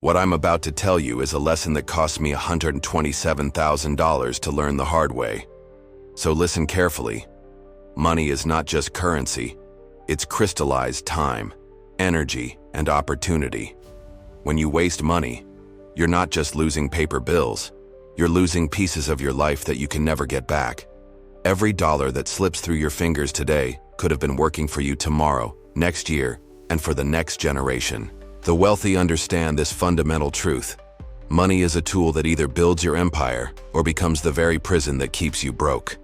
What I'm about to tell you is a lesson that cost me $127,000 to learn the hard way. So listen carefully. Money is not just currency. It's crystallized time, energy, and opportunity. When you waste money, you're not just losing paper bills. You're losing pieces of your life that you can never get back. Every dollar that slips through your fingers today could have been working for you tomorrow, next year, and for the next generation. The wealthy understand this fundamental truth. Money is a tool that either builds your empire or becomes the very prison that keeps you broke.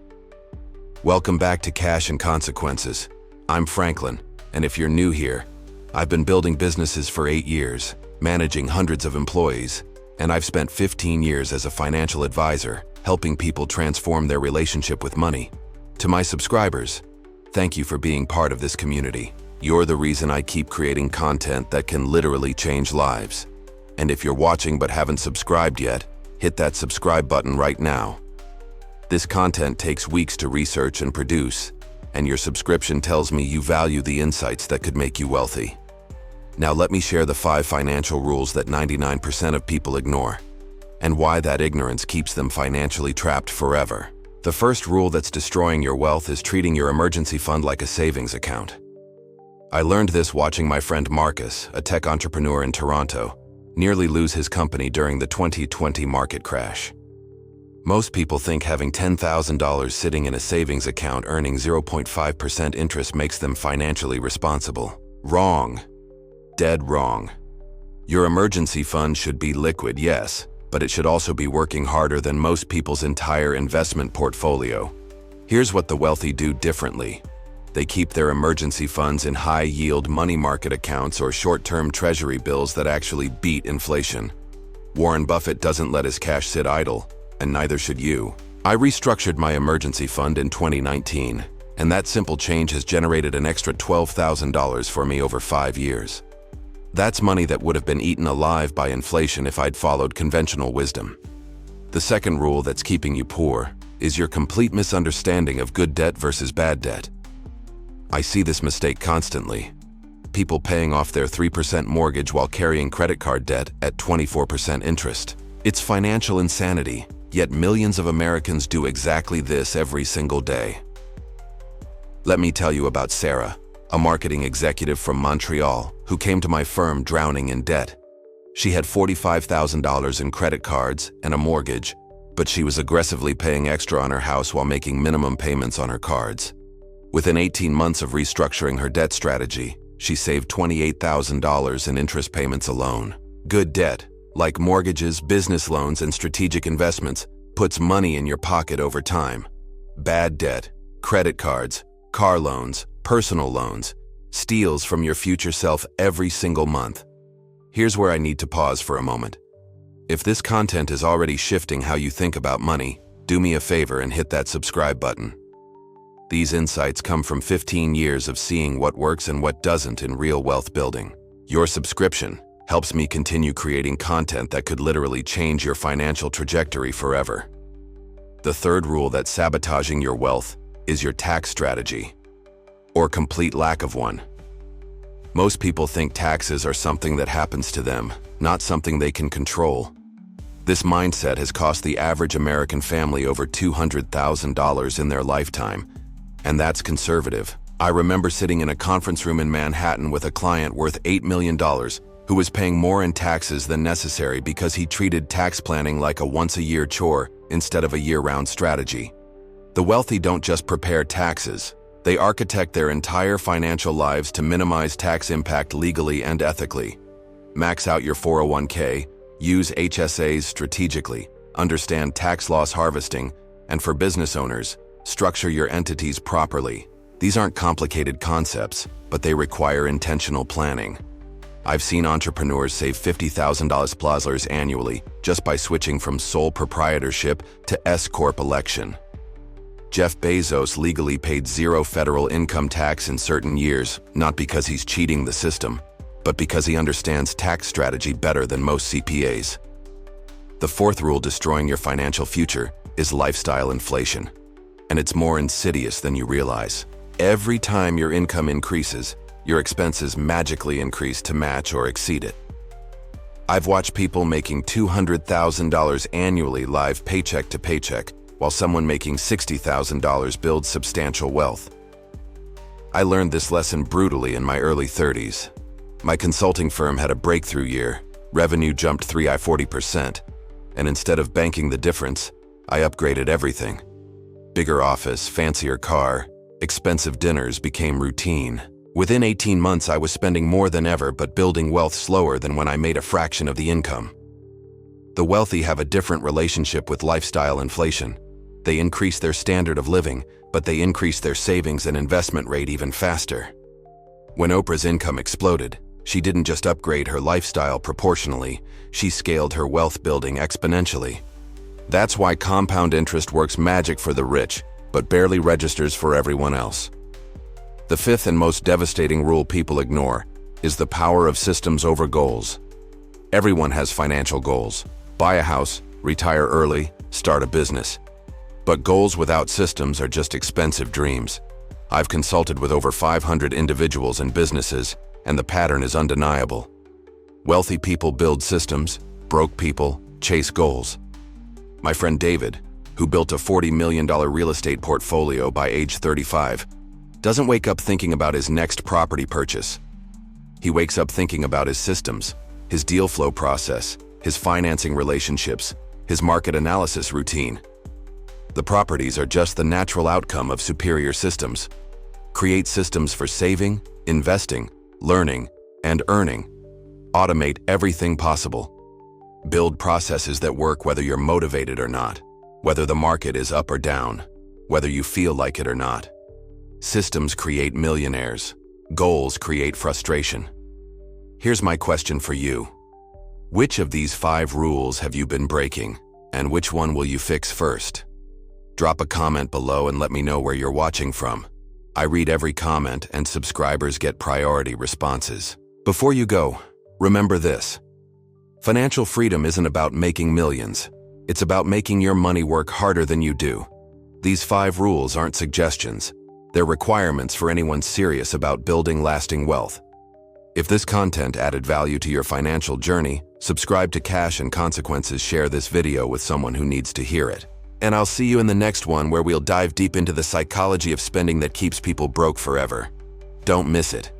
Welcome back to Cash and Consequences. I'm Franklin, and if you're new here, I've been building businesses for 8 years, managing hundreds of employees, and I've spent 15 years as a financial advisor, helping people transform their relationship with money. To my subscribers, thank you for being part of this community. You're the reason I keep creating content that can literally change lives. And if you're watching but haven't subscribed yet, hit that subscribe button right now. This content takes weeks to research and produce, and your subscription tells me you value the insights that could make you wealthy. Now let me share the 5 financial rules that 99% of people ignore, and why that ignorance keeps them financially trapped forever. The first rule that's destroying your wealth is treating your emergency fund like a savings account. I learned this watching my friend Marcus, a tech entrepreneur in Toronto, nearly lose his company during the 2020 market crash. Most people think having $10,000 sitting in a savings account earning 0.5% interest makes them financially responsible. Wrong. Dead wrong. Your emergency fund should be liquid, yes, but it should also be working harder than most people's entire investment portfolio. Here's what the wealthy do differently. They keep their emergency funds in high-yield money market accounts or short-term treasury bills that actually beat inflation. Warren Buffett doesn't let his cash sit idle, and neither should you. I restructured my emergency fund in 2019, and that simple change has generated an extra $12,000 for me over 5 years. That's money that would have been eaten alive by inflation if I'd followed conventional wisdom. The second rule that's keeping you poor is your complete misunderstanding of good debt versus bad debt. I see this mistake constantly. People paying off their 3% mortgage while carrying credit card debt at 24% interest. It's financial insanity, yet millions of Americans do exactly this every single day. Let me tell you about Sarah, a marketing executive from Montreal who came to my firm drowning in debt. She had $45,000 in credit cards and a mortgage, but she was aggressively paying extra on her house while making minimum payments on her cards. Within 18 months of restructuring her debt strategy, she saved $28,000 in interest payments alone. Good debt, like mortgages, business loans, and strategic investments, puts money in your pocket over time. Bad debt, credit cards, car loans, personal loans, steals from your future self every single month. Here's where I need to pause for a moment. If this content is already shifting how you think about money, do me a favor and hit that subscribe button. These insights come from 15 years of seeing what works and what doesn't in real wealth building. Your subscription helps me continue creating content that could literally change your financial trajectory forever. The third rule that's sabotaging your wealth is your tax strategy, or complete lack of one. Most people think taxes are something that happens to them, not something they can control. This mindset has cost the average American family over $200,000 in their lifetime, and that's conservative. I remember sitting in a conference room in Manhattan with a client worth $8 million who was paying more in taxes than necessary because he treated tax planning like a once-a-year chore instead of a year-round strategy. The wealthy don't just prepare taxes. They architect their entire financial lives to minimize tax impact legally and ethically. Max out your 401k, use HSAs strategically, understand tax loss harvesting, and for business owners, structure your entities properly. These aren't complicated concepts, but they require intentional planning. I've seen entrepreneurs save $50,000 annually just by switching from sole proprietorship to S-Corp election. Jeff Bezos legally paid 0 federal income tax in certain years, not because he's cheating the system, but because he understands tax strategy better than most CPAs. The fourth rule destroying your financial future is lifestyle inflation. And it's more insidious than you realize. Every time your income increases, your expenses magically increase to match or exceed it. I've watched people making $200,000 annually live paycheck to paycheck, while someone making $60,000 builds substantial wealth. I learned this lesson brutally in my early 30s. My consulting firm had a breakthrough year. Revenue jumped 40%, and instead of banking the difference, I upgraded everything. Bigger office, fancier car, expensive dinners became routine. Within 18 months, I was spending more than ever but building wealth slower than when I made a fraction of the income. The wealthy have a different relationship with lifestyle inflation. They increase their standard of living, but they increase their savings and investment rate even faster. When Oprah's income exploded, she didn't just upgrade her lifestyle proportionally, she scaled her wealth building exponentially. That's why compound interest works magic for the rich, but barely registers for everyone else. The fifth and most devastating rule people ignore is the power of systems over goals. Everyone has financial goals. Buy a house, retire early, start a business. But goals without systems are just expensive dreams. I've consulted with over 500 individuals and businesses, and the pattern is undeniable. Wealthy people build systems, broke people chase goals. My friend David, who built a $40 million real estate portfolio by age 35, doesn't wake up thinking about his next property purchase. He wakes up thinking about his systems, his deal flow process, his financing relationships, his market analysis routine. The properties are just the natural outcome of superior systems. Create systems for saving, investing, learning, and earning. Automate everything possible. Build processes that work whether you're motivated or not, whether the market is up or down, whether you feel like it or not. Systems create millionaires. Goals create frustration. Here's my question for you. Which of these 5 rules have you been breaking, and which one will you fix first? Drop a comment below and let me know where you're watching from. I read every comment, and subscribers get priority responses. Before you go, remember this. Financial freedom isn't about making millions. It's about making your money work harder than you do. These 5 rules aren't suggestions. They're requirements for anyone serious about building lasting wealth. If this content added value to your financial journey, subscribe to Cash and Consequences. Share this video with someone who needs to hear it. And I'll see you in the next one, where we'll dive deep into the psychology of spending that keeps people broke forever. Don't miss it.